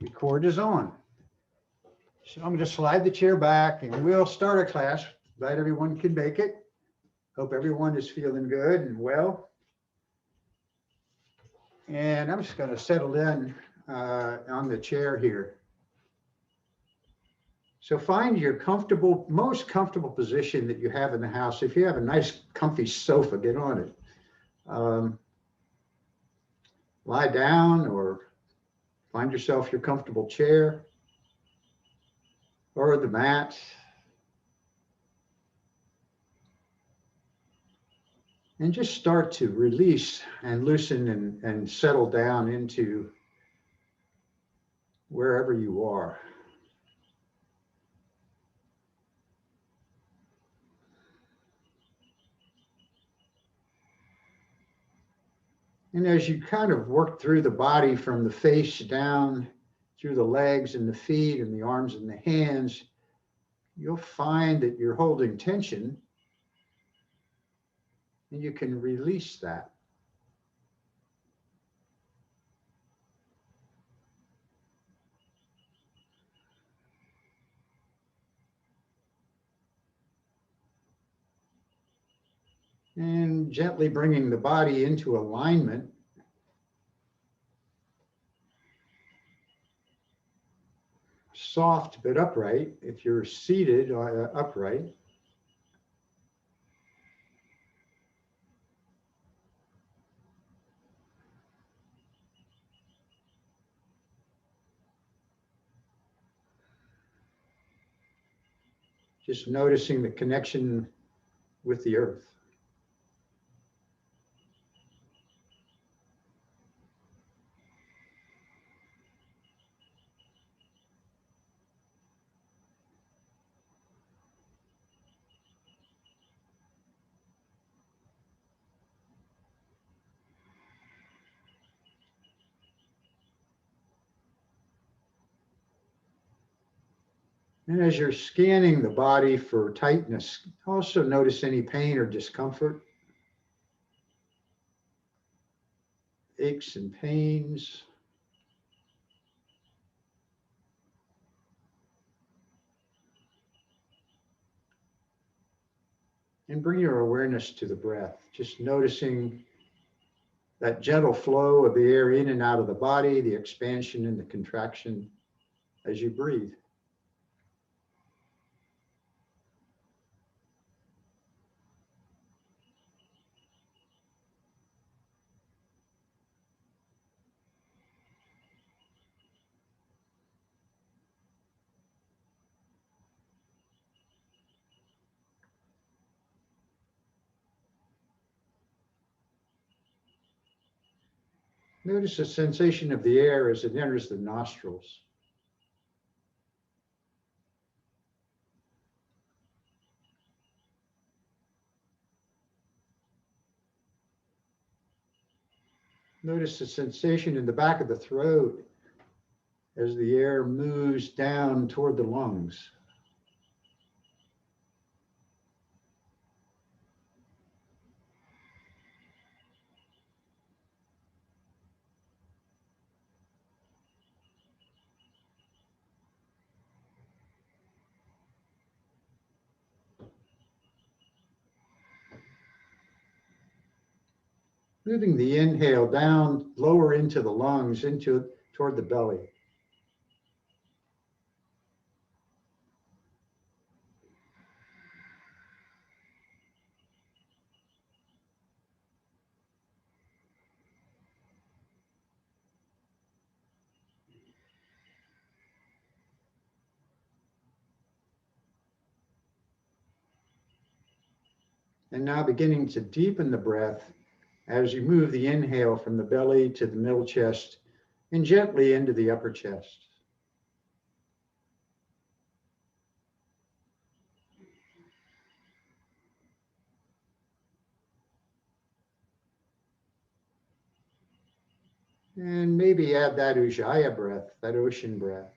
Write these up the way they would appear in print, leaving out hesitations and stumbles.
Record is on. So I'm going to slide the chair back and we'll start our class. Glad everyone can make it. Hope everyone is feeling good and well. And I'm just going to settle in on the chair here. So find your comfortable, most comfortable position that you have in the house. If you have a nice comfy sofa, get on it. Lie down or find yourself your comfortable chair or the mat. And just start to release and loosen and settle down into wherever you are. And as you kind of work through the body from the face down through the legs and the feet and the arms and the hands, you'll find that you're holding tension and you can release that. And gently bringing the body into alignment. Soft but upright. If you're seated upright. Just noticing the connection with the earth. And as you're scanning the body for tightness, also notice any pain or discomfort, aches and pains. And bring your awareness to the breath, just noticing that gentle flow of the air in and out of the body, the expansion and the contraction as you breathe. Notice the sensation of the air as it enters the nostrils. Notice the sensation in the back of the throat as the air moves down toward the lungs. Moving the inhale down, lower into the lungs, toward the belly. And now beginning to deepen the breath as you move the inhale from the belly to the middle chest and gently into the upper chest. And maybe add that Ujjayi breath, that ocean breath.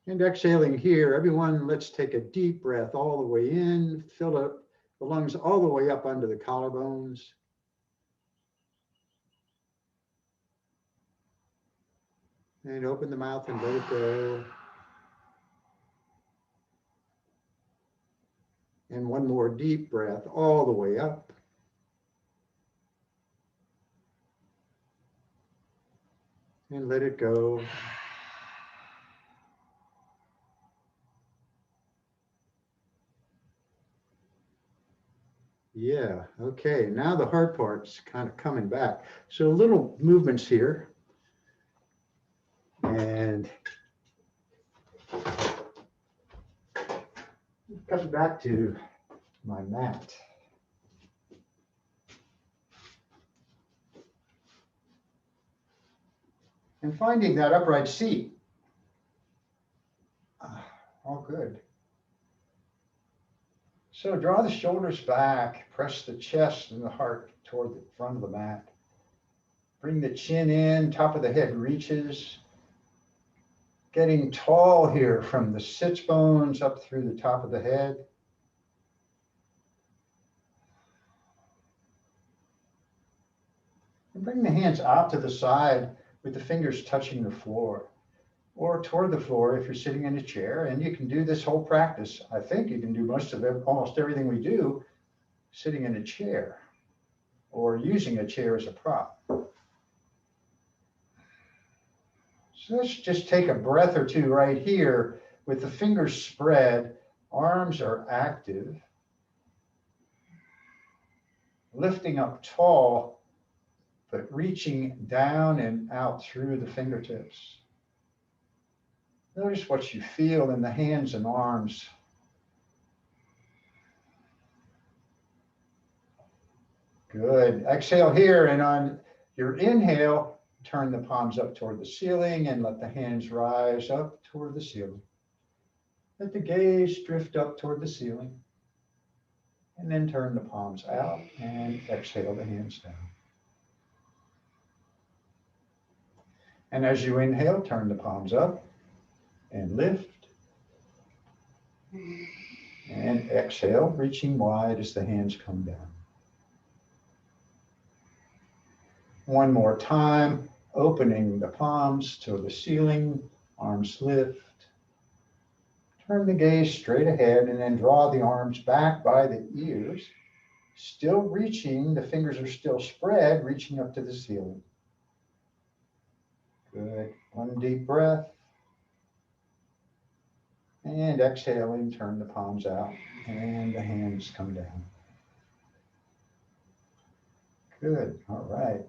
And exhaling here, everyone, let's take a deep breath all the way in, fill up the lungs all the way up under the collarbones. And open the mouth and let it go. And one more deep breath all the way up. And let it go. Yeah, okay. Now the hard part's kind of coming back. So little movements here. And coming back to my mat. And finding that upright seat. All good. So draw the shoulders back, press the chest and the heart toward the front of the mat. Bring the chin in, top of the head reaches. Getting tall here from the sits bones up through the top of the head. And bring the hands out to the side with the fingers touching the floor or toward the floor if you're sitting in a chair. And you can do this whole practice. I think you can do almost everything we do sitting in a chair or using a chair as a prop. So let's just take a breath or two right here with the fingers spread, arms are active, lifting up tall, but reaching down and out through the fingertips. Notice what you feel in the hands and arms. Good. Exhale here, and on your inhale, turn the palms up toward the ceiling and let the hands rise up toward the ceiling. Let the gaze drift up toward the ceiling. And then turn the palms out and exhale the hands down. And as you inhale, turn the palms up and lift. And exhale, reaching wide as the hands come down. One more time, opening the palms to the ceiling, arms lift. Turn the gaze straight ahead and then draw the arms back by the ears. Still reaching, the fingers are still spread, reaching up to the ceiling. Good. One deep breath. And exhaling, turn the palms out and the hands come down. Good. All right.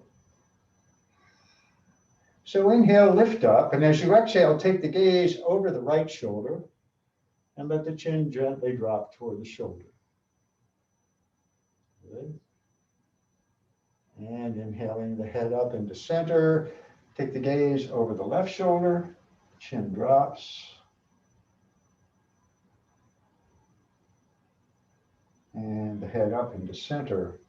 So inhale, lift up, and as you exhale, take the gaze over the right shoulder and let the chin gently drop toward the shoulder. Good. And inhaling the head up into center, take the gaze over the left shoulder, chin drops. And the head up into center.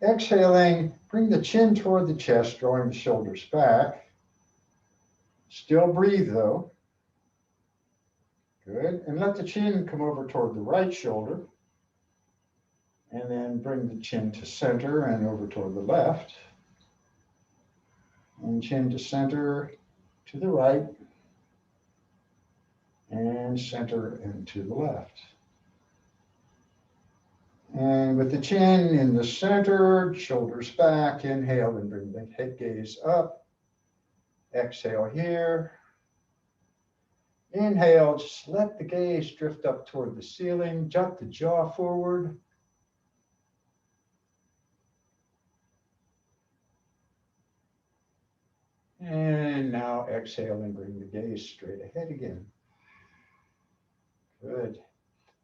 Exhaling, bring the chin toward the chest, drawing the shoulders back. Still breathe though. Good. And let the chin come over toward the right shoulder. And then bring the chin to center and over toward the left. And chin to center to the right. And center and to the left. And with the chin in the center, shoulders back, inhale and bring the head gaze up. Exhale here. Inhale, just let the gaze drift up toward the ceiling, jut the jaw forward. And now exhale and bring the gaze straight ahead again. Good.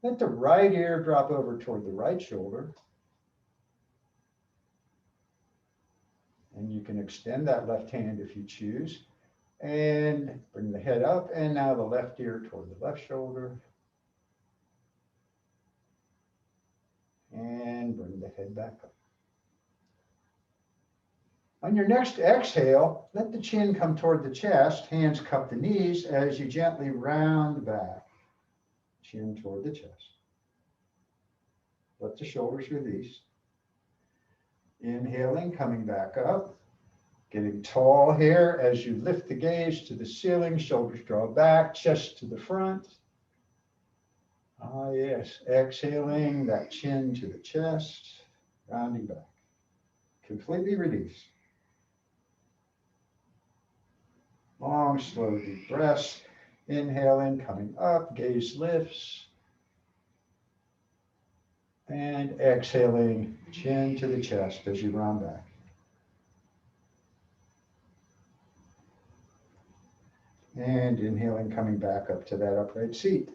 Let the right ear drop over toward the right shoulder. And you can extend that left hand if you choose. And bring the head up, and now the left ear toward the left shoulder. And bring the head back up. On your next exhale, let the chin come toward the chest, hands cup the knees as you gently round back, chin toward the chest. Let the shoulders release. Inhaling, coming back up, getting tall here as you lift the gaze to the ceiling, shoulders draw back, chest to the front. Ah, yes, exhaling, that chin to the chest, rounding back. Completely release. Long, slow, deep breaths. Inhaling, coming up, gaze lifts. And exhaling, chin to the chest as you round back. And inhaling, coming back up to that upright seat.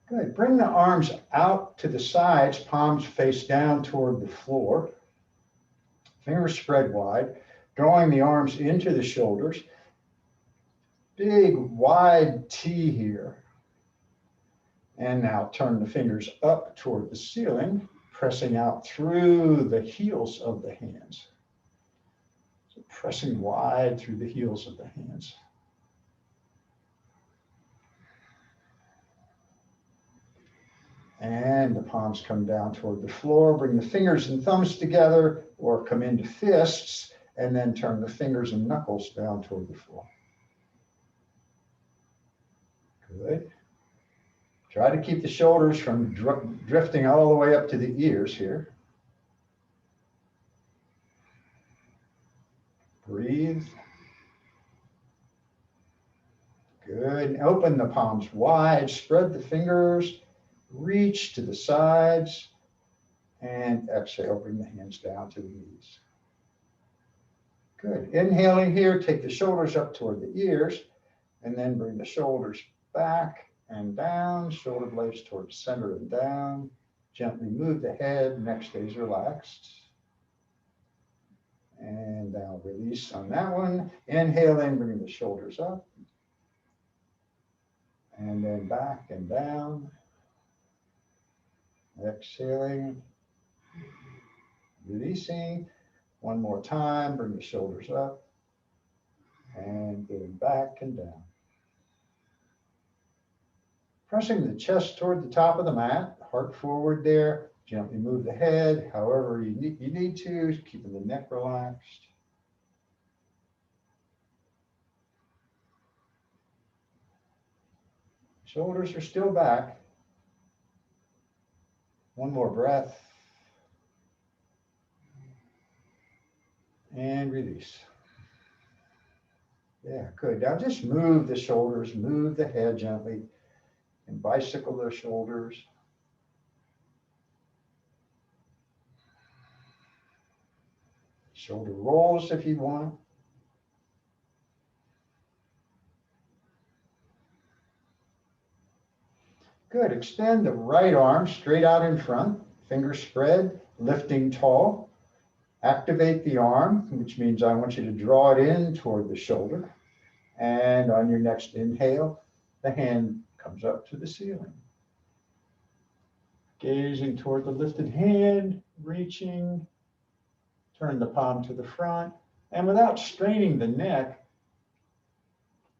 Good. Bring the arms out to the sides, palms face down toward the floor. Fingers spread wide, drawing the arms into the shoulders. Big, wide T here. And now turn the fingers up toward the ceiling, pressing out through the heels of the hands. So pressing wide through the heels of the hands. And the palms come down toward the floor. Bring the fingers and thumbs together or come into fists, and then turn the fingers and knuckles down toward the floor. Good. Try to keep the shoulders from drifting all the way up to the ears here. Breathe. Good. Open the palms wide, spread the fingers, reach to the sides, and exhale, bring the hands down to the knees. Good. Inhaling here, take the shoulders up toward the ears, and then bring the shoulders back and down, shoulder blades towards center and down. Gently move the head, neck stays relaxed. And now release on that one. Inhaling, bring the shoulders up. And then back and down. Exhaling. Releasing. One more time, bring the shoulders up. And going back and down. Pressing the chest toward the top of the mat, heart forward there. Gently move the head however you need to, keeping the neck relaxed. Shoulders are still back. One more breath. And release. Yeah, good. Now just move the shoulders, move the head gently, and bicycle the shoulders. Shoulder rolls if you want. Good. Extend the right arm straight out in front, fingers spread, lifting tall. Activate the arm, which means I want you to draw it in toward the shoulder. And on your next inhale, the hand comes up to the ceiling. Gazing toward the lifted hand, reaching. Turn the palm to the front. And without straining the neck,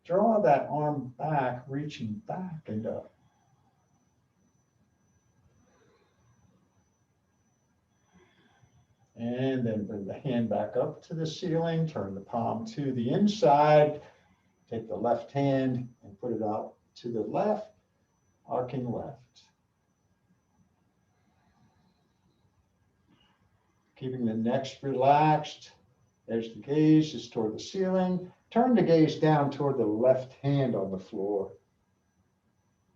draw that arm back, reaching back and up. And then bring the hand back up to the ceiling, turn the palm to the inside, take the left hand and put it out to the left, arcing left. Keeping the neck relaxed as the gaze is toward the ceiling. Turn the gaze down toward the left hand on the floor.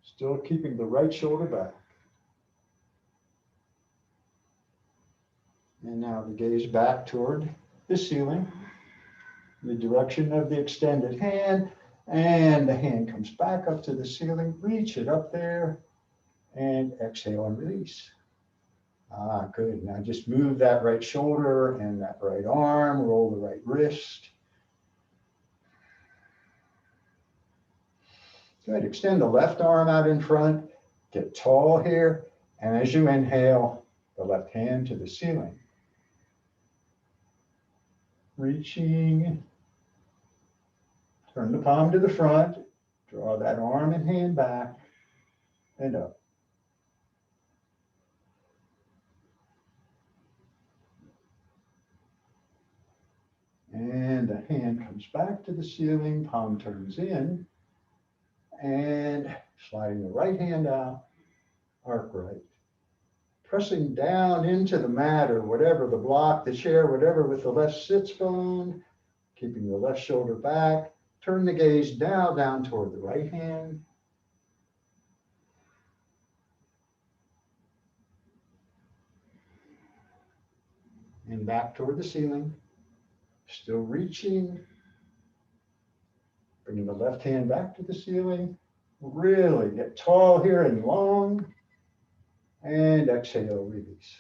Still keeping the right shoulder back. And now the gaze back toward the ceiling, the direction of the extended hand, and the hand comes back up to the ceiling. Reach it up there and exhale and release. Ah, good. Now just move that right shoulder and that right arm, roll the right wrist. Good. Extend the left arm out in front, get tall here, and as you inhale, the left hand to the ceiling. reaching. Turn the palm to the front. Draw that arm and hand back and up. And the hand comes back to the ceiling, palm turns in, and sliding the right hand out, arc right. Pressing down into the mat or whatever, the block, the chair, whatever, with the left sits bone, keeping the left shoulder back. Turn the gaze now down toward the right hand. And back toward the ceiling. Still reaching. Bringing the left hand back to the ceiling. Really get tall here and long. And exhale, release.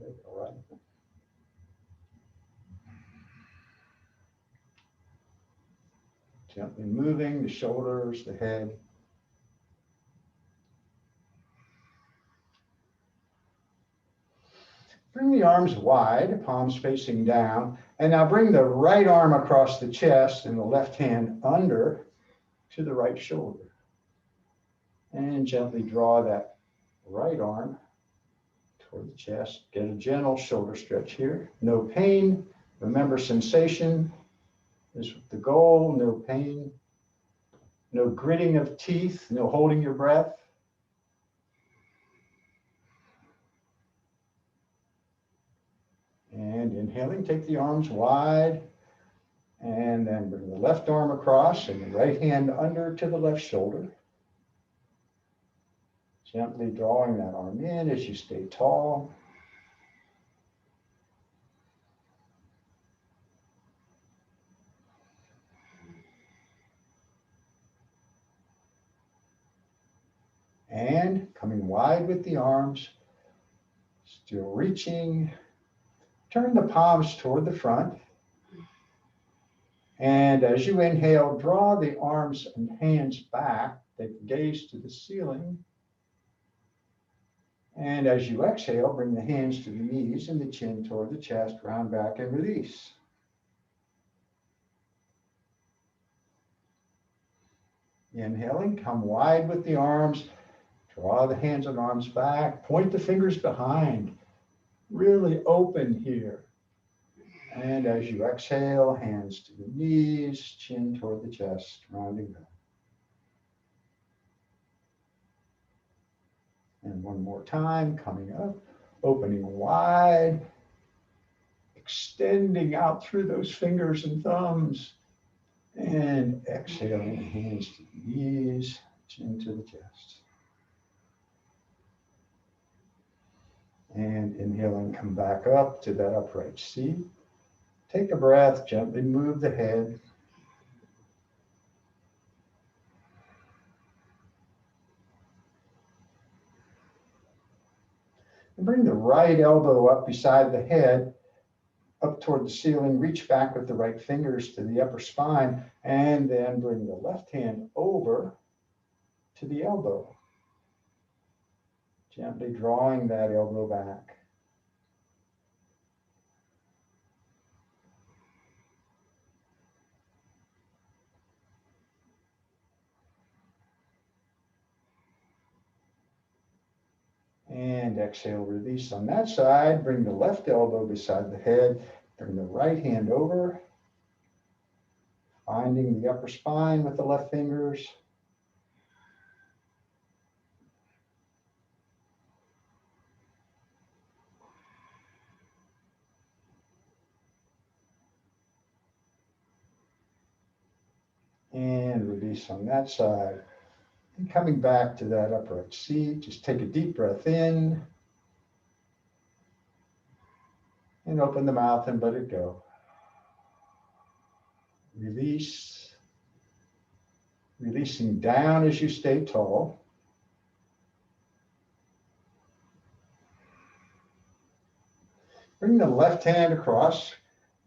All right. Gently moving the shoulders, the head. Bring the arms wide, palms facing down, and now bring the right arm across the chest and the left hand under to the right shoulder. And gently draw that right arm toward the chest. Get a gentle shoulder stretch here. No pain. Remember, sensation is the goal. No pain. No gritting of teeth. No holding your breath. And inhaling, take the arms wide, and then bring the left arm across and the right hand under to the left shoulder. Gently drawing that arm in as you stay tall. And coming wide with the arms, still reaching. Turn the palms toward the front. And as you inhale, draw the arms and hands back. Take the gaze to the ceiling. And as you exhale, bring the hands to the knees and the chin toward the chest, round back and release. Inhaling, come wide with the arms. Draw the hands and arms back. Point the fingers behind. Really open here. And as you exhale, hands to the knees, chin toward the chest, rounding back. And one more time, coming up, opening wide, extending out through those fingers and thumbs, and exhaling, hands to the knees, chin to the chest. And inhaling, come back up to that upright seat. Take a breath, gently move the head. And bring the right elbow up beside the head, up toward the ceiling. Reach back with the right fingers to the upper spine, and then bring the left hand over to the elbow. Gently drawing that elbow back. And exhale, release on that side. Bring the left elbow beside the head. Bring the right hand over. Finding the upper spine with the left fingers. And release on that side. And coming back to that upright seat, just take a deep breath in. And open the mouth and let it go. Release. Releasing down as you stay tall. Bring the left hand across.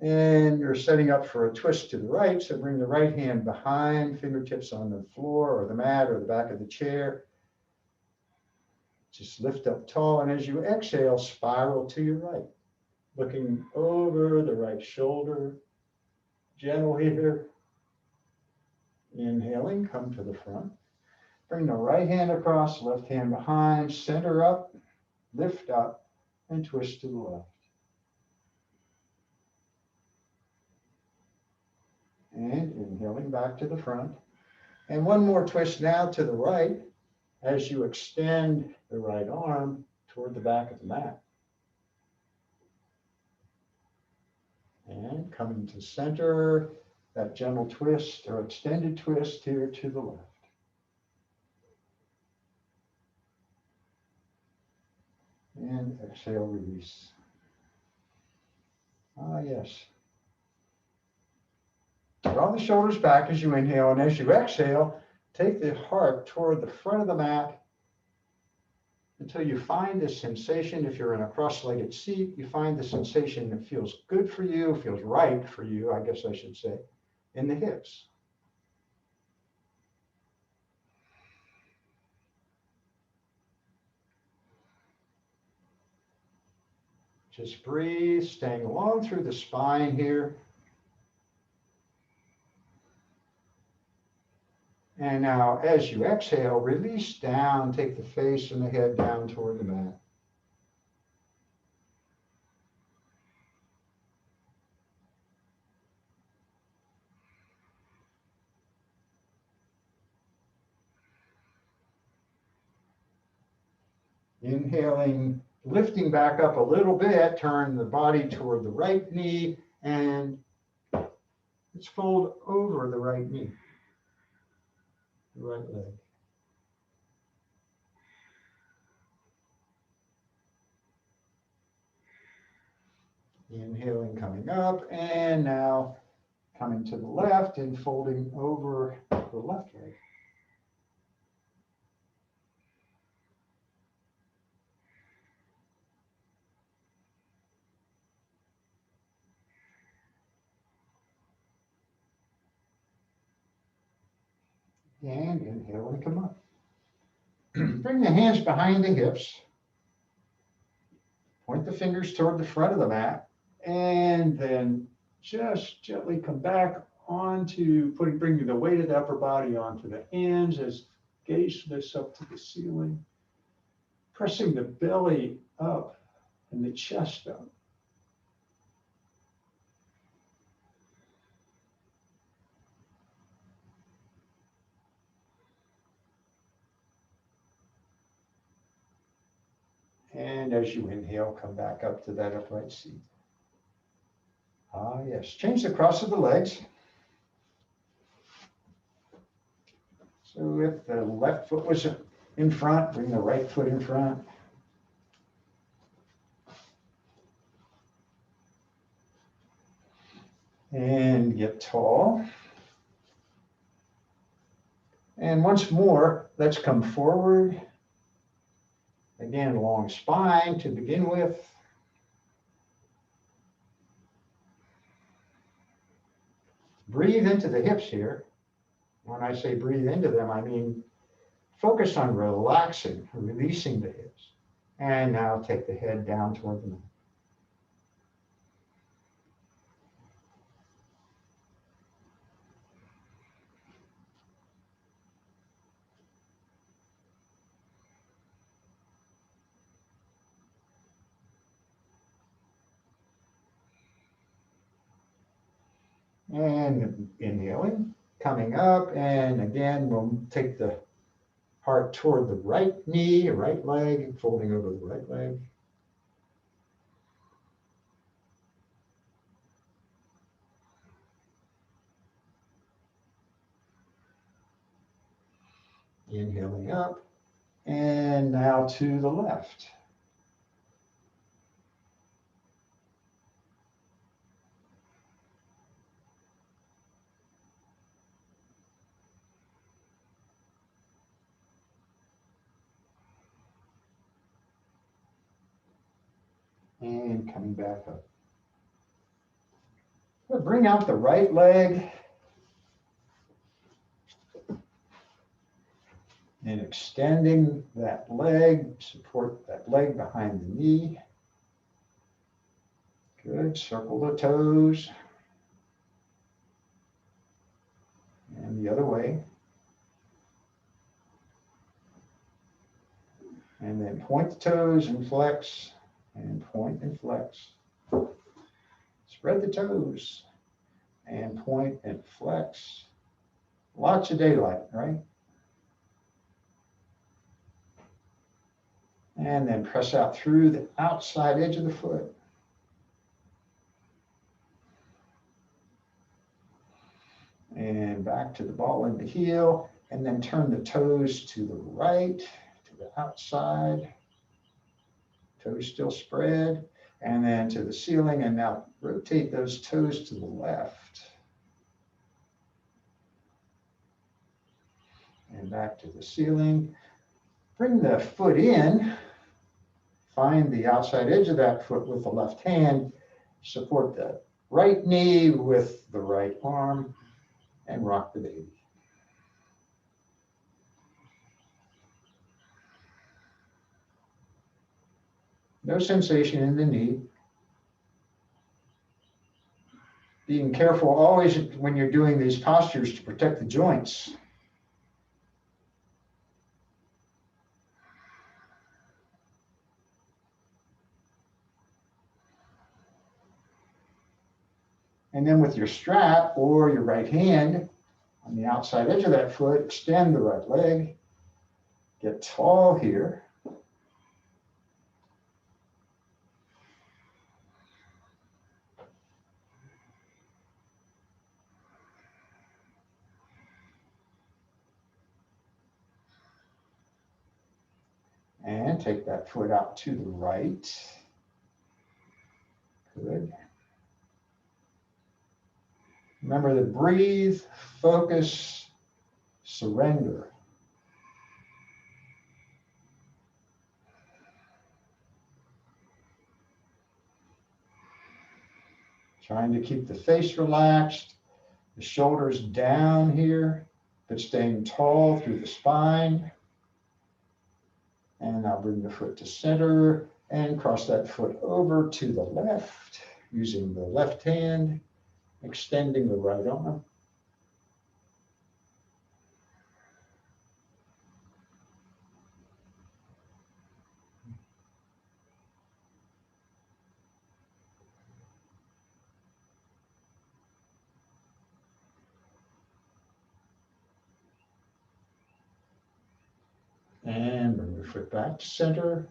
And you're setting up for a twist to the right. So bring the right hand behind, fingertips on the floor or the mat or the back of the chair. Just lift up tall. And as you exhale, spiral to your right. looking over the right shoulder. Gentle here. Inhaling, come to the front. Bring the right hand across, left hand behind, center up, lift up, and twist to the left. And inhaling back to the front. And one more twist now to the right as you extend the right arm toward the back of the mat. And coming to center, that gentle twist or extended twist here to the left. And exhale, release. Ah, yes. Draw the shoulders back as you inhale, and as you exhale, take the heart toward the front of the mat until you find this sensation. If you're in a cross-legged seat, you find the sensation that feels good for you, feels right for you, I guess I should say, in the hips. Just breathe, staying along through the spine here. And now, as you exhale, release down, take the face and the head down toward the mat. Inhaling, lifting back up a little bit, turn the body toward the right knee, and let's fold over the right knee, the right leg. Inhaling, coming up, and now coming to the left and folding over the left leg. And inhale and come up. Bring the hands behind the hips. Point the fingers toward the front of the mat. And then just gently come back onto bringing the weight of the upper body onto the hands as gaze lifts up to the ceiling. Pressing the belly up and the chest up. And as you inhale, come back up to that upright seat. Ah, yes. Change the cross of the legs. So if the left foot was in front, bring the right foot in front. And get tall. And once more, let's come forward. Again, long spine to begin with. Breathe into the hips here. When I say breathe into them, I mean focus on relaxing, releasing the hips. And now take the head down toward the mat. And inhaling, coming up, and again, we'll take the heart toward the right knee, right leg, folding over the right leg. Inhaling up, and now to the left. And coming back up. We'll bring out the right leg and extending that leg, support that leg behind the knee. Good, circle the toes. And the other way. And then point the toes and flex, and point and flex. Spread the toes, and point and flex. Lots of daylight, right? And then press out through the outside edge of the foot. And back to the ball and the heel, and then turn the toes to the right, to the outside. Toes still spread, and then to the ceiling, and now rotate those toes to the left. And back to the ceiling. Bring the foot in, find the outside edge of that foot with the left hand, support the right knee with the right arm, and rock the baby. No sensation in the knee. Being careful always when you're doing these postures to protect the joints. And then with your strap or your right hand on the outside edge of that foot, extend the right leg. Get tall here. And take that foot out to the right. Good. Remember to breathe, focus, surrender. Trying to keep the face relaxed, the shoulders down here, but staying tall through the spine. And now bring the foot to center and cross that foot over to the left, using the left hand, extending the right arm. And bring the foot back to center.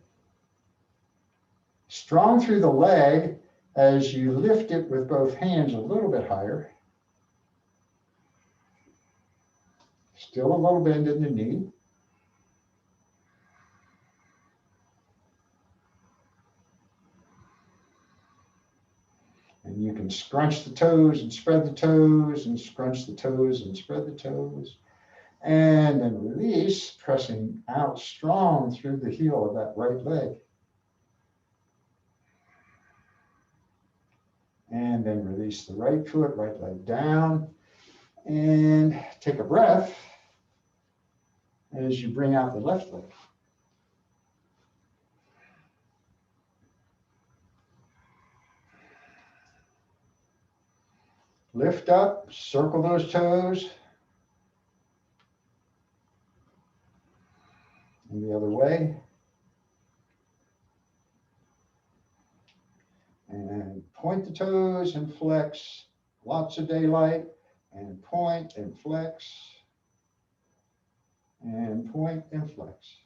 Strong through the leg as you lift it with both hands a little bit higher. Still a little bend in the knee. And you can scrunch the toes and spread the toes and scrunch the toes and spread the toes. And then release, pressing out strong through the heel of that right leg. And then release the right foot, right leg down. And take a breath as you bring out the left leg. Lift up, circle those toes. And the other way. And point the toes and flex. Lots of daylight. And point and flex. And point and flex.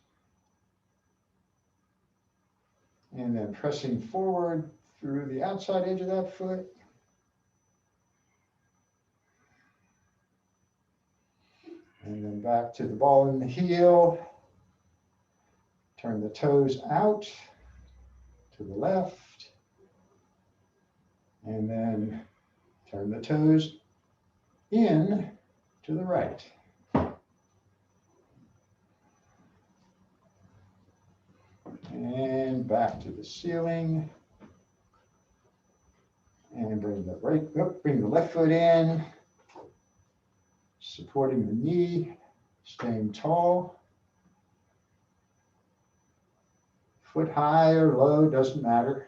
And then pressing forward through the outside edge of that foot. And then back to the ball and the heel. Turn the toes out to the left. And then turn the toes in to the right. And back to the ceiling. And bring the left foot in. Supporting the knee, staying tall. Foot high or low, doesn't matter.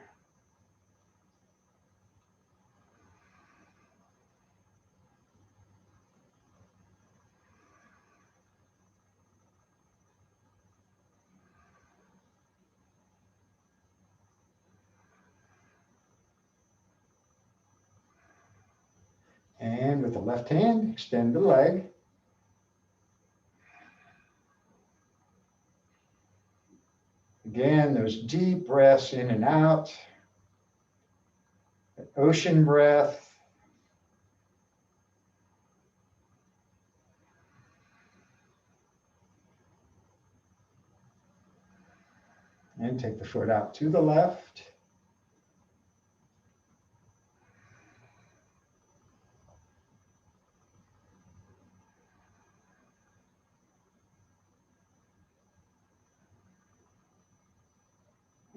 And with the left hand, extend the leg. Again, those deep breaths in and out. An ocean breath. And take the foot out to the left.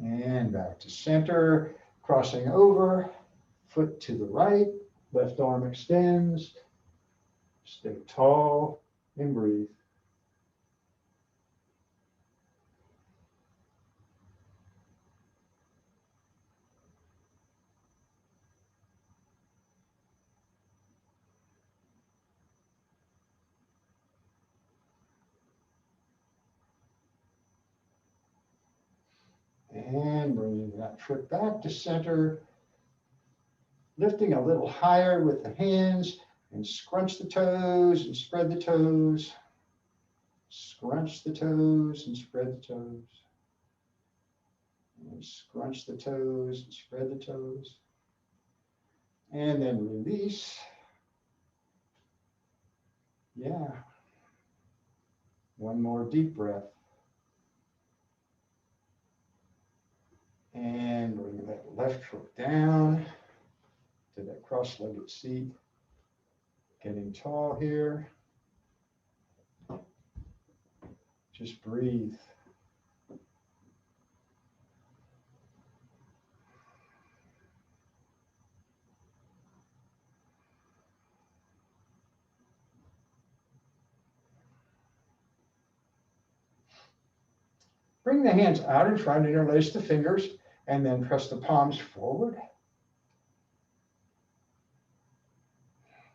And back to center, crossing over, foot to the right, left arm extends, stay tall and breathe. And bringing that foot back to center, lifting a little higher with the hands and scrunch the toes and spread the toes. Scrunch the toes and spread the toes. And scrunch the toes and spread the toes. And then release. Yeah. One more deep breath. And bring that left foot down to that cross-legged seat. Getting tall here. Just breathe. Bring the hands out in front, interlace the fingers, and then press the palms forward.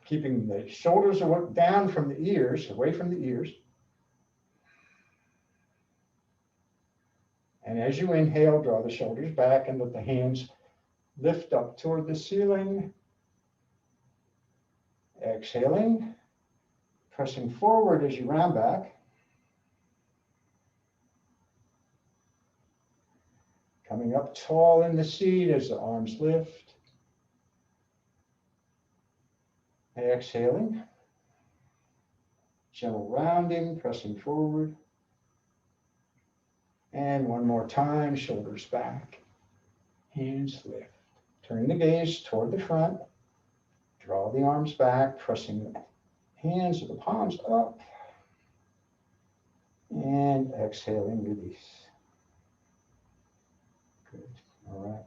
Keeping the shoulders down from the ears, away from the ears. And as you inhale, draw the shoulders back and let the hands lift up toward the ceiling. Exhaling, pressing forward as you round back. Coming up tall in the seat as the arms lift. Exhaling. Gentle rounding, pressing forward. And one more time, shoulders back, hands lift. Turn the gaze toward the front. Draw the arms back, pressing the hands or the palms up. And exhaling, release. Good. All right.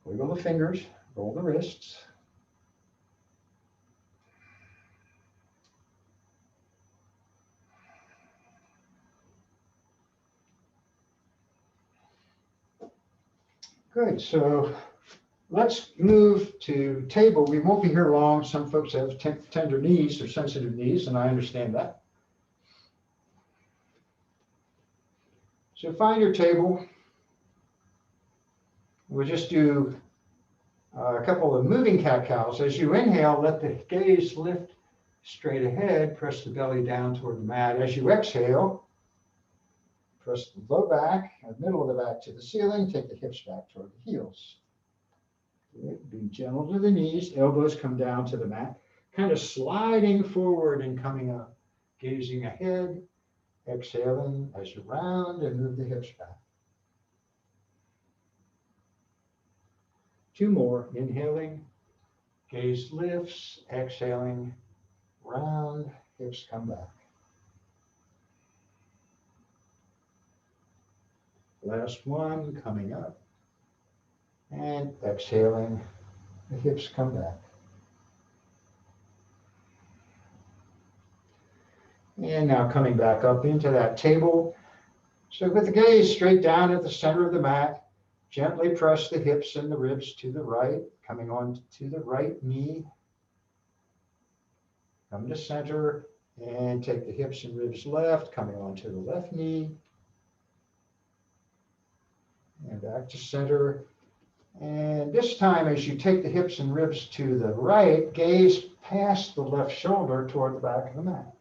Wiggle the fingers, roll the wrists. Good. So let's move to table. We won't be here long. Some folks have tender knees or sensitive knees, and I understand that. So find your table. We'll just do a couple of moving cat-cows. As you inhale, let the gaze lift straight ahead. Press the belly down toward the mat. As you exhale, press the low back, middle of the back to the ceiling. Take the hips back toward the heels. Be gentle to the knees. Elbows come down to the mat. Kind of sliding forward and coming up. Gazing ahead. Exhaling as you round and move the hips back. Two more. Inhaling. Gaze lifts. Exhaling. Round. Hips come back. Last one, coming up. And exhaling, the hips come back. And now coming back up into that table. So with the gaze straight down at the center of the mat, gently press the hips and the ribs to the right, coming on to the right knee. Come to center and take the hips and ribs left, coming on to the left knee. And back to center. And this time, as you take the hips and ribs to the right, gaze past the left shoulder toward the back of the mat.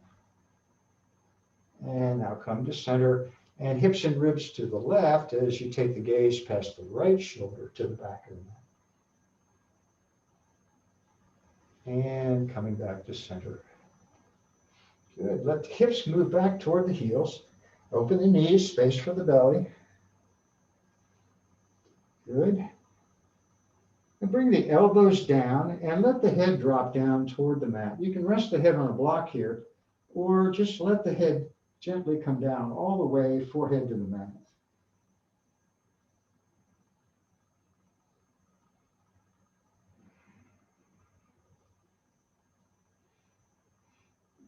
And now come to center, and hips and ribs to the left as you take the gaze past the right shoulder to the back of the mat. And coming back to center. Good. Let the hips move back toward the heels. Open the knees, space for the belly. Good. And bring the elbows down and let the head drop down toward the mat. You can rest the head on a block here, or just let the head gently come down all the way, forehead to the mat.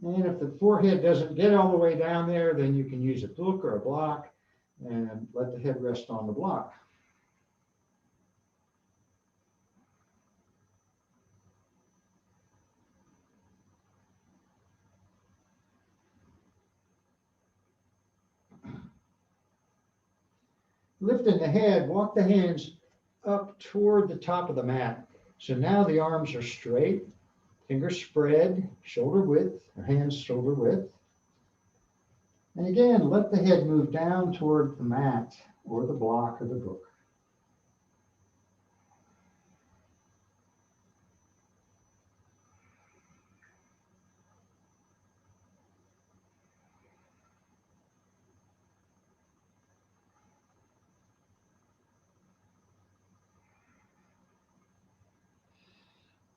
And if the forehead doesn't get all the way down there, then you can use a book or a block and let the head rest on the block. Lifting the head, walk the hands up toward the top of the mat. So now the arms are straight, fingers spread, shoulder width, or hands shoulder width. And again, let the head move down toward the mat or the block or the book.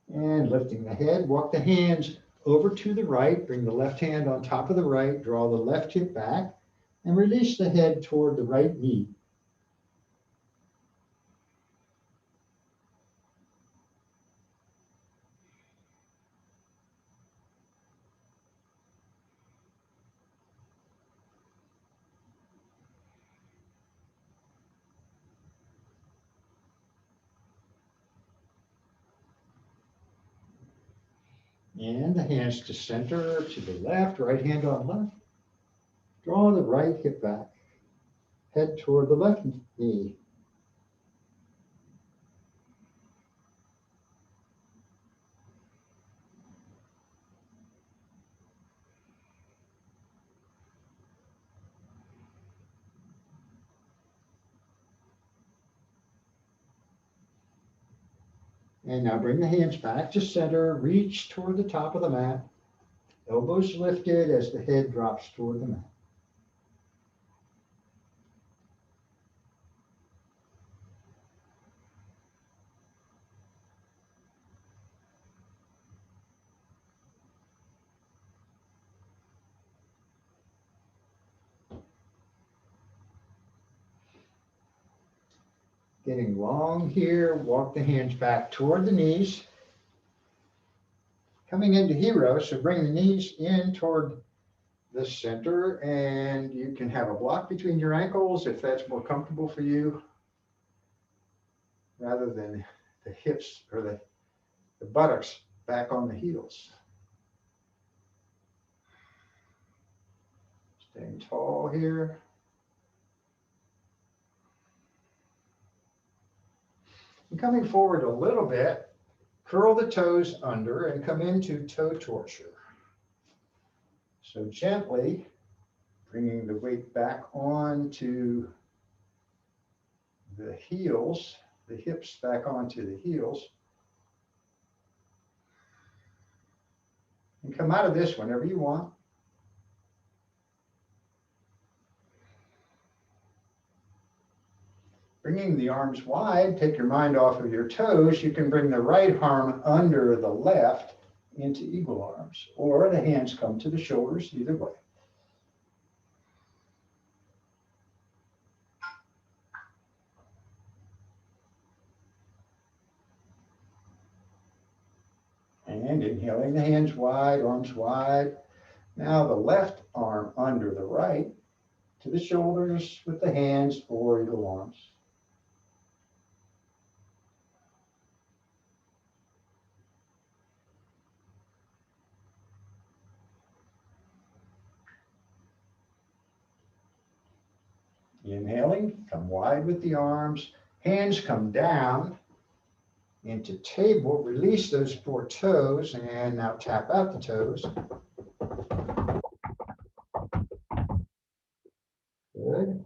And lifting the head, walk the hands over to the right, bring the left hand on top of the right, draw the left hip back, and release the head toward the right knee. And the hands to center, to the left, right hand on left. Draw the right hip back, head toward the left knee. And now bring the hands back to center, reach toward the top of the mat, elbows lifted as the head drops toward the mat. Getting long here, walk the hands back toward the knees. Coming into hero, so bring the knees in toward the center, and you can have a block between your ankles if that's more comfortable for you, rather than the hips or the buttocks back on the heels. Staying tall here. And coming forward a little bit, curl the toes under and come into toe torture. So gently bringing the weight back onto the heels, the hips back onto the heels. And come out of this whenever you want. Bringing the arms wide, take your mind off of your toes. You can bring the right arm under the left into eagle arms, or the hands come to the shoulders, either way. And inhaling the hands wide, arms wide. Now the left arm under the right to the shoulders with the hands or eagle arms. Inhaling, come wide with the arms, hands come down, into table, release those 4 toes, and now tap out the toes. Good.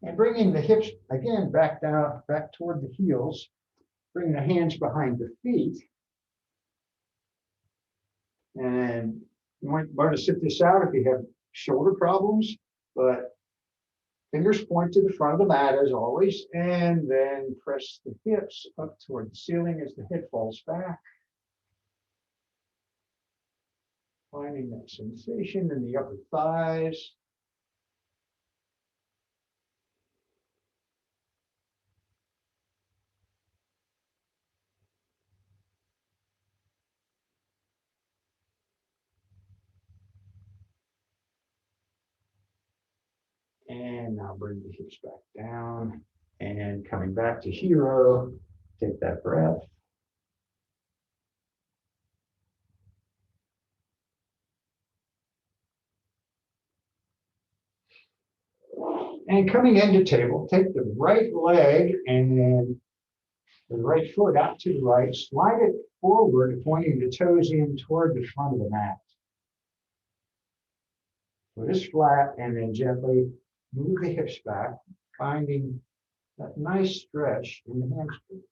And bringing the hips again back down, back toward the heels. Bring the hands behind the feet. And you might want to sit this out if you have shoulder problems, but fingers point to the front of the mat as always, and then press the hips up toward the ceiling as the head falls back. Finding that sensation in the upper thighs. And now bring the hips back down and coming back to hero. Take that breath. And coming into table, take the right leg and then the right foot out to the right, slide it forward, pointing the toes in toward the front of the mat. Foot is flat, and then gently move the hips back, finding that nice stretch in the hamstrings.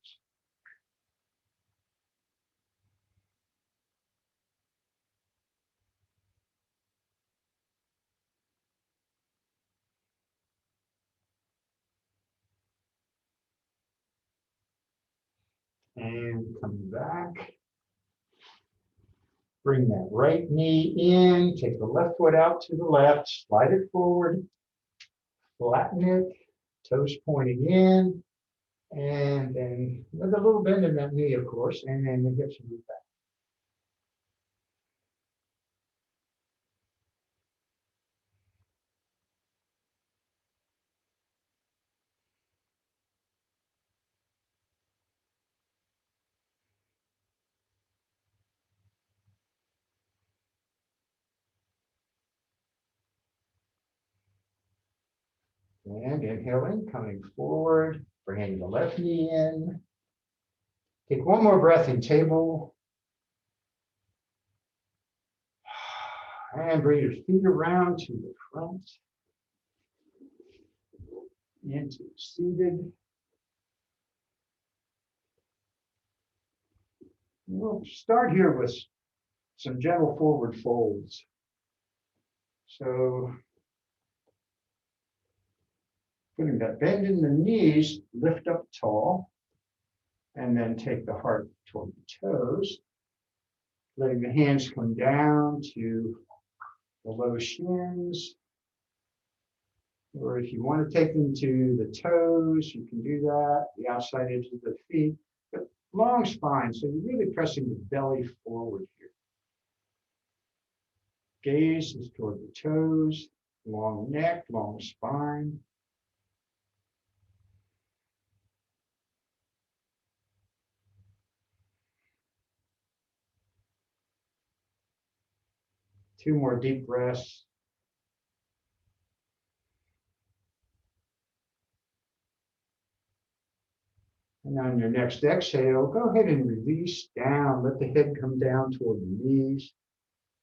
And come back. Bring that right knee in, take the left foot out to the left, slide it forward, flatten it, toes pointing in, and then with a little bend in that knee, of course, and then the hips move back. And inhaling, coming forward, bringing the left knee in. Take one more breath in table. And bring your feet around to the front. Into seated. We'll start here with some gentle forward folds. So putting that bend in the knees, lift up tall, and then take the heart toward the toes. Letting the hands come down to the low shins. Or if you want to take them to the toes, you can do that, the outside edge of the feet. But long spine, so you're really pressing the belly forward here. Gaze is toward the toes, long neck, long spine. Two more deep breaths. And on your next exhale, go ahead and release down. Let the head come down toward the knees.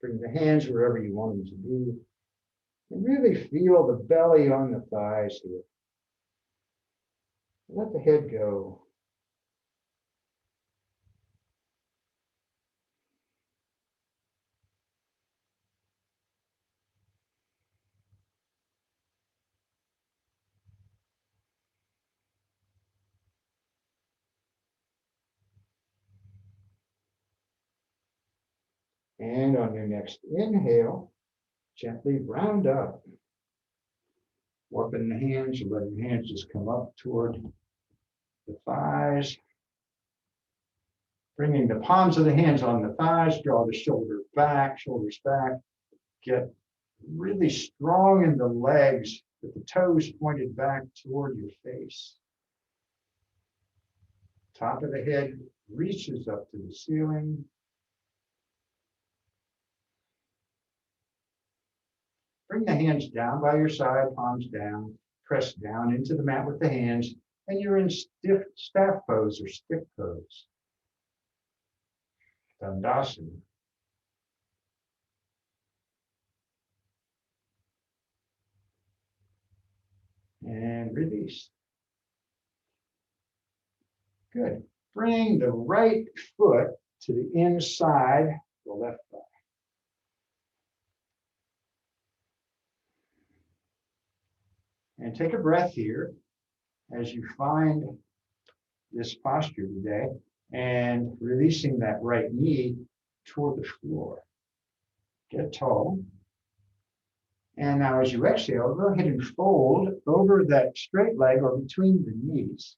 Bring the hands wherever you want them to be. And really feel the belly on the thighs here. Let the head go. And on your next inhale, gently round up. Warping the hands, and letting the hands just come up toward the thighs. Bringing the palms of the hands on the thighs, draw the shoulders back. Get really strong in the legs with the toes pointed back toward your face. Top of the head reaches up to the ceiling. Bring the hands down by your side, palms down. press down into the mat with the hands, and you're in stiff staff pose or stick pose. Dandasana. And release. Good. Bring the right foot to the inside, the left thigh. And take a breath here as you find this posture today and releasing that right knee toward the floor. Get tall. And now as you exhale, go ahead and fold over that straight leg or between the knees.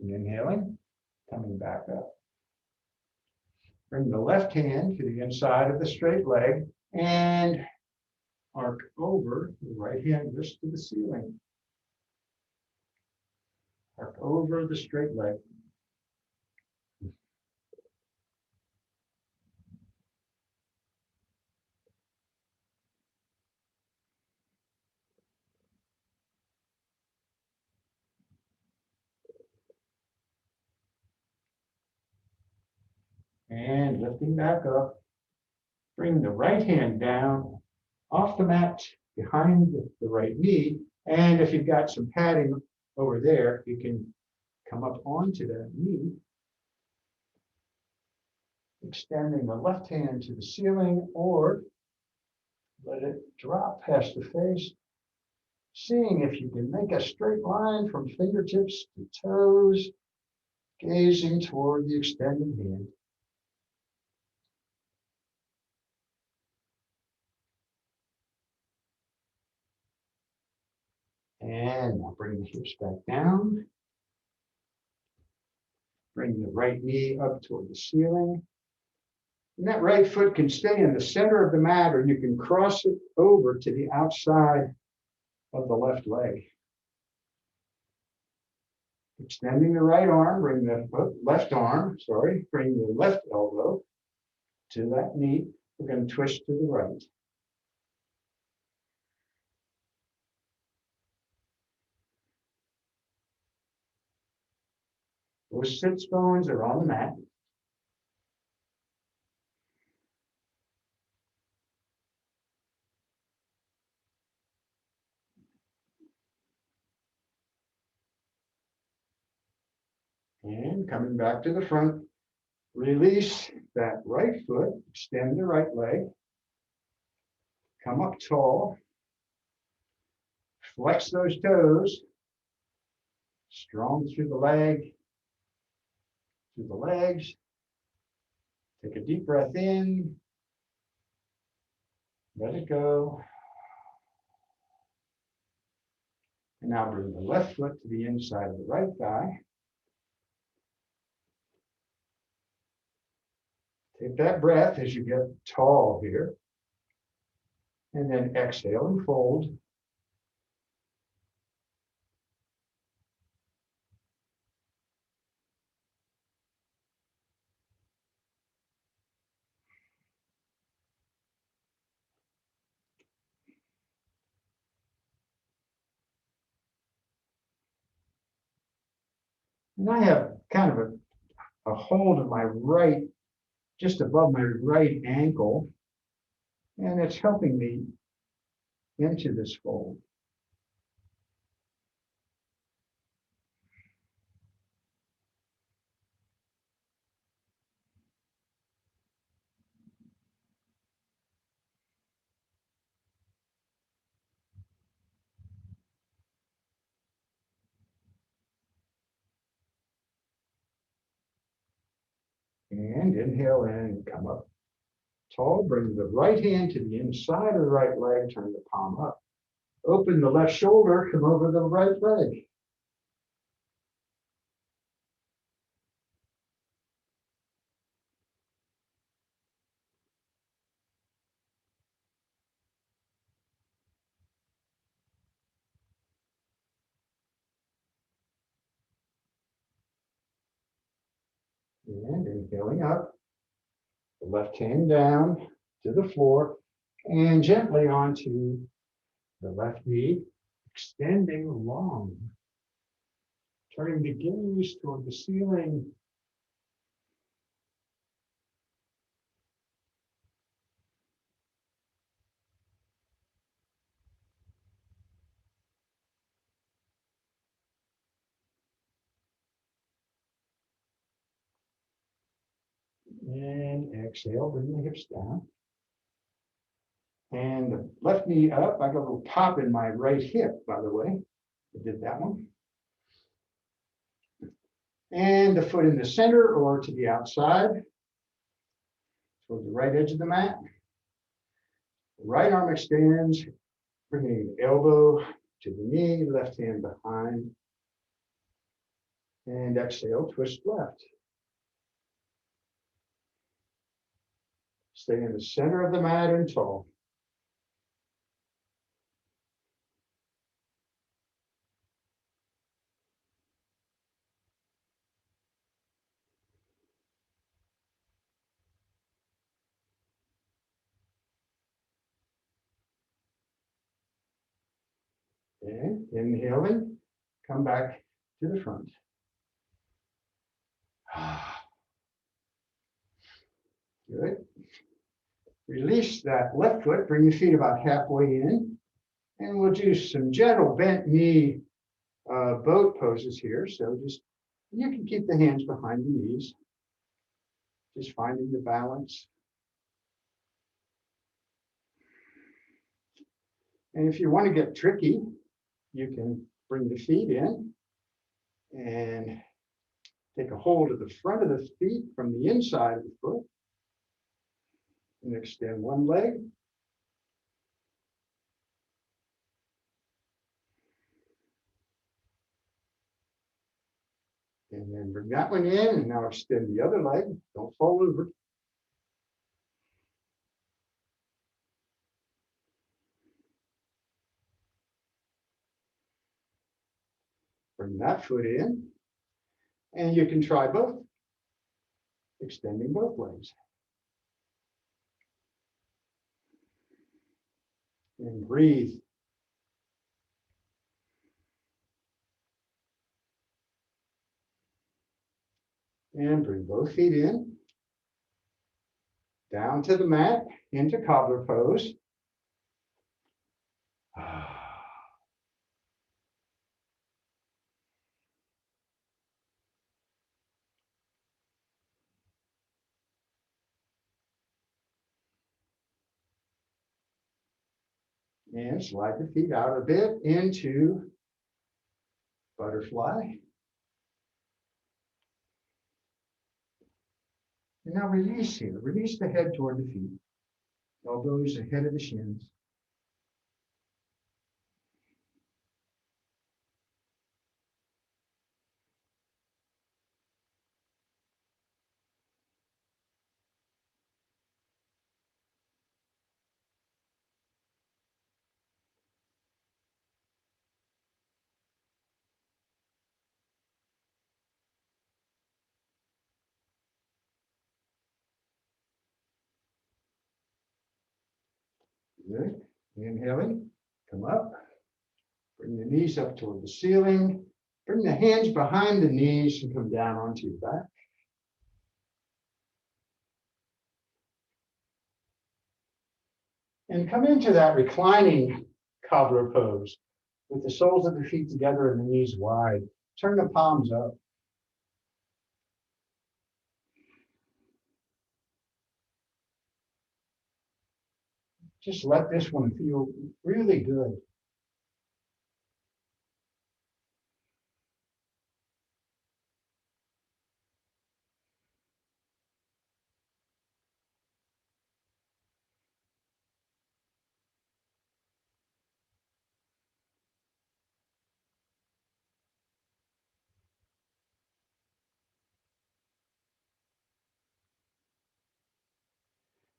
And inhaling, coming back up. Bring the left hand to the inside of the straight leg and arc over the right hand just to the ceiling. Arc over the straight leg. And lifting back up, bring the right hand down off the mat behind the right knee. And if you've got some padding over there, you can come up onto that knee, extending the left hand to the ceiling or let it drop past the face. Seeing if you can make a straight line from fingertips to toes, gazing toward the extended hand. And now bring the hips back down. Bring the right knee up toward the ceiling. And that right foot can stay in the center of the mat, or you can cross it over to the outside of the left leg. Extending the right arm, bring the bring the left elbow to that knee. We're going to twist to the right. Those sits bones are on the mat. And coming back to the front, release that right foot, extend the right leg, come up tall, flex those toes, strong through the leg, through the legs. Take a deep breath in, let it go. And now bring the left foot to the inside of the right thigh. Take that breath as you get tall here. And then exhale and fold. And I have kind of a hold of my right, just above my right ankle, and it's helping me into this fold. And inhale in and come up tall. Bring the right hand to the inside of the right leg, turn the palm up. Open the left shoulder, come over the right leg. And inhaling up, the left hand down to the floor and gently onto the left knee, extending long, turning the gaze toward the ceiling. And exhale, bring the hips down. And the left knee up. I got a little pop in my right hip, by the way. I did that one. And the foot in the center or to the outside, toward the right edge of the mat. The right arm extends, bringing the elbow to the knee, left hand behind. And exhale, twist left. Stay in the center of the mat and tall. And inhaling, come back to the front. Good. Release that left foot, bring your feet about halfway in, and we'll do some gentle bent knee boat poses here. So just, you can keep the hands behind the knees, just finding the balance. And if you want to get tricky, you can bring the feet in and take a hold of the front of the feet from the inside of the foot and extend one leg. And then bring that one in and now extend the other leg. Don't fall over. Bring that foot in. And you can try both, extending both legs. And breathe. And bring both feet in. Down to the mat, into cobbler pose. And slide the feet out a bit into butterfly. And now release here. Release the head toward the feet. Elbows ahead of the shins. Good. Inhaling, come up. Bring the knees up toward the ceiling. Bring the hands behind the knees and come down onto your back. And come into that reclining cobbler pose with the soles of the feet together and the knees wide. Turn the palms up. Just let this one feel really good.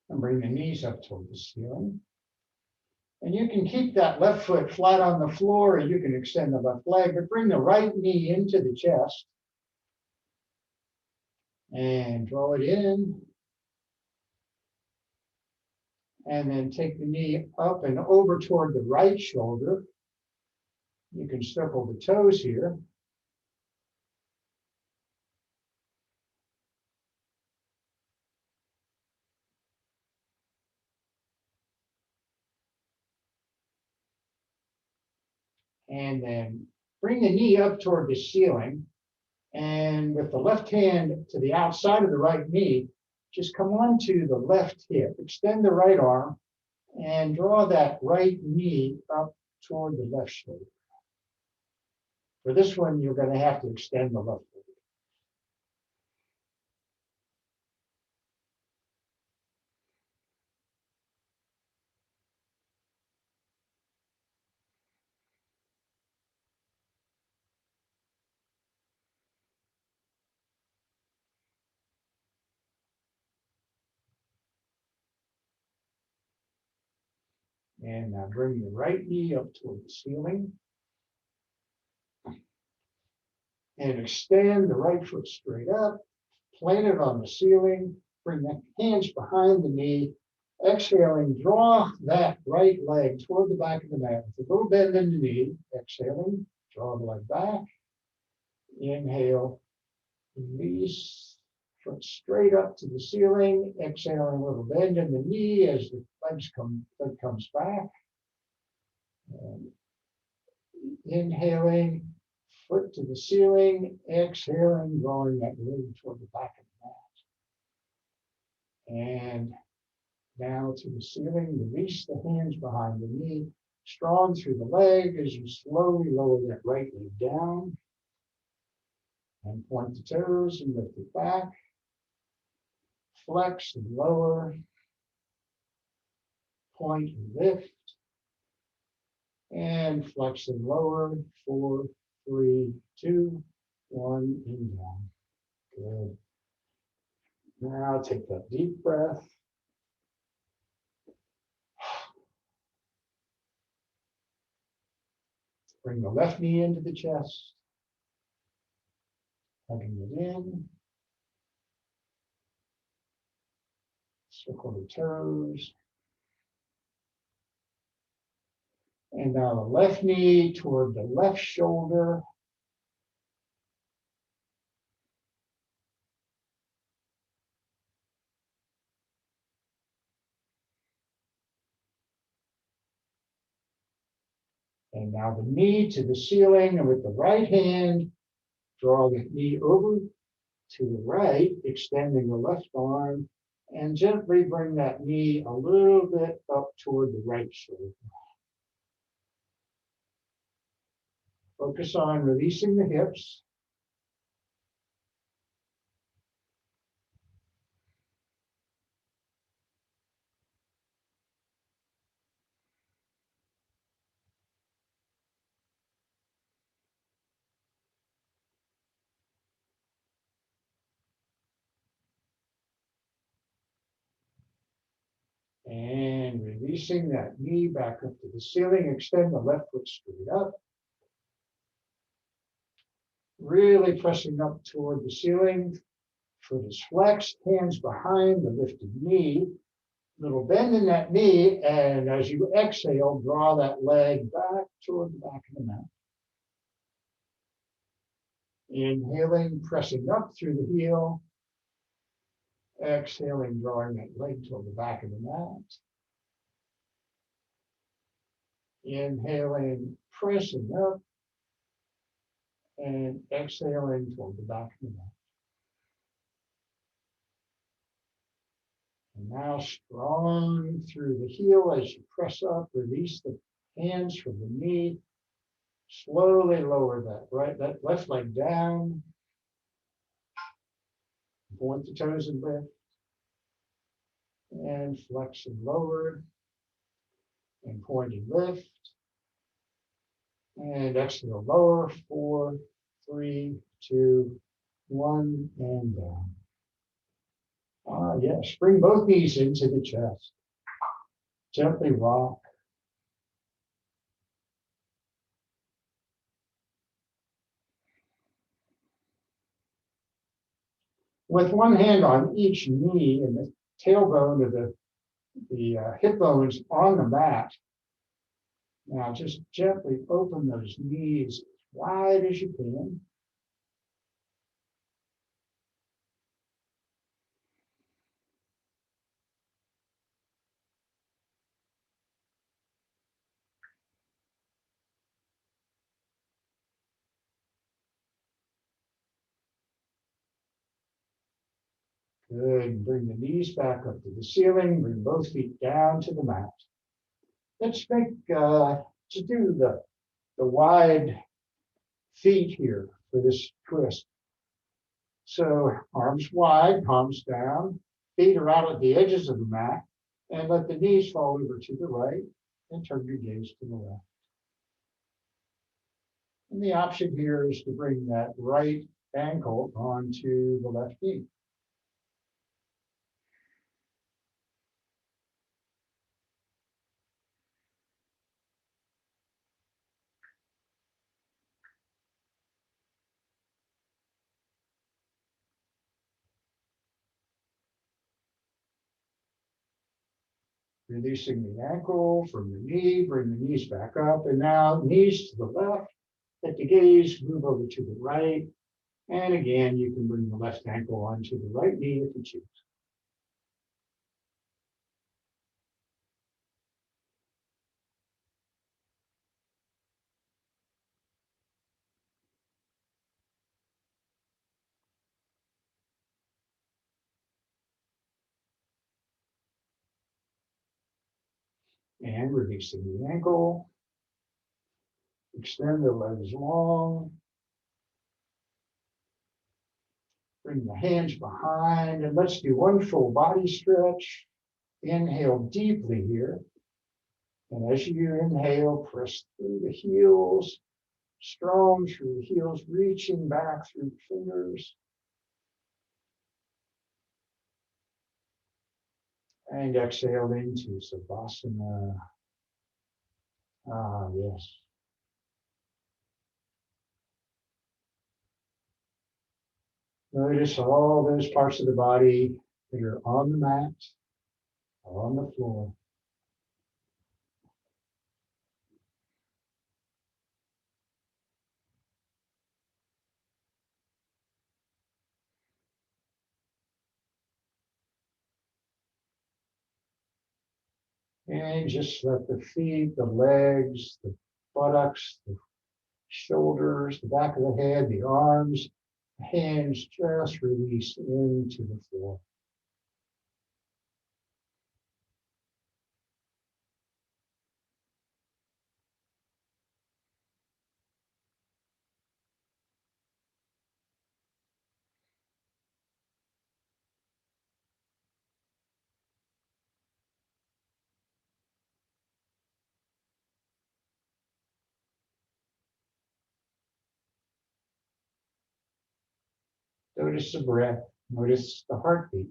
And bring the knees up toward the ceiling. And you can keep that left foot flat on the floor, or you can extend the left leg, but bring the right knee into the chest. And draw it in. And then take the knee up and over toward the right shoulder. You can circle the toes here. And then bring the knee up toward the ceiling. And with the left hand to the outside of the right knee, just come onto the left hip. Extend the right arm and draw that right knee up toward the left shoulder. For this one, you're going to have to extend the left leg. And now bring your right knee up toward the ceiling. And extend the right foot straight up. Plant it on the ceiling. Bring the hands behind the knee. Exhaling, draw that right leg toward the back of the mat with a little bend in the knee. Exhaling, draw the leg back. Inhale, release, foot straight up to the ceiling. Exhaling, a little bend in the knee as the leg comes back. And inhaling, foot to the ceiling. Exhaling, drawing that leg toward the back of the mat. And now to the ceiling, release the hands behind the knee, strong through the leg as you slowly lower that right leg down. And point the toes and lift it back. Flex and lower. Point and lift. And flex and lower. 4, 3, 2, 1, and down. Good. Now take that deep breath. Bring the left knee into the chest. Hugging it in. Circle the toes. And now the left knee toward the left shoulder. And now the knee to the ceiling, and with the right hand, draw the knee over to the right, extending the left arm, and gently bring that knee a little bit up toward the right shoulder. Focus on releasing the hips. And releasing that knee back up to the ceiling, extend the left foot straight up. Really pressing up toward the ceiling. Foot is flexed, hands behind the lifted knee. Little bend in that knee, and as you exhale, draw that leg back toward the back of the mat. Inhaling, pressing up through the heel. Exhaling, drawing that leg toward the back of the mat. Inhaling, pressing up, and exhaling toward the back of the mat. And now strong through the heel as you press up, release the hands from the knee. Slowly lower that left leg down. Point the toes and lift. And flex and lower. And point and lift. And exhale, lower. 4, 3, 2, 1, and down. Yes, bring both knees into the chest. Gently rock. With one hand on each knee and the tailbone of the hip bones on the mat. Now just gently open those knees as wide as you can. Good. Bring the knees back up to the ceiling. Bring both feet down to the mat. Let's to do the wide feet here for this twist. So arms wide, palms down, feet are out at the edges of the mat, and let the knees fall over to the right and turn your gaze to the left. And the option here is to bring that right ankle onto the left knee. Releasing the ankle from the knee, bring the knees back up, and now knees to the left, let the gaze move over to the right, and again, you can bring the left ankle onto the right knee if you choose. And releasing the ankle, extend the legs long, bring the hands behind, and let's do one full body stretch. Inhale deeply here. And as you inhale, press through the heels, strong through the heels, reaching back through the fingers. And exhale into Savasana. Ah, yes. Notice all those parts of the body that are on the mat, or on the floor. And just let the feet, the legs, the buttocks, the shoulders, the back of the head, the arms, the hands just release into the floor. Notice the breath, notice the heartbeat.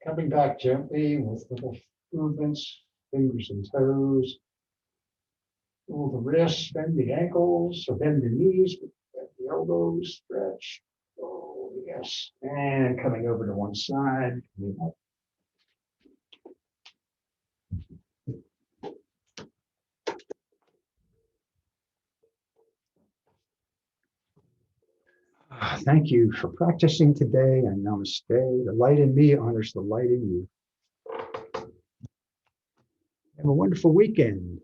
Coming back gently with little movements, fingers and toes. Move the wrists, bend the ankles, or bend the knees, bend the elbows, stretch. Oh, yes. And coming over to one side. Thank you for practicing today, and namaste. The light in me honors the light in you. Have a wonderful weekend.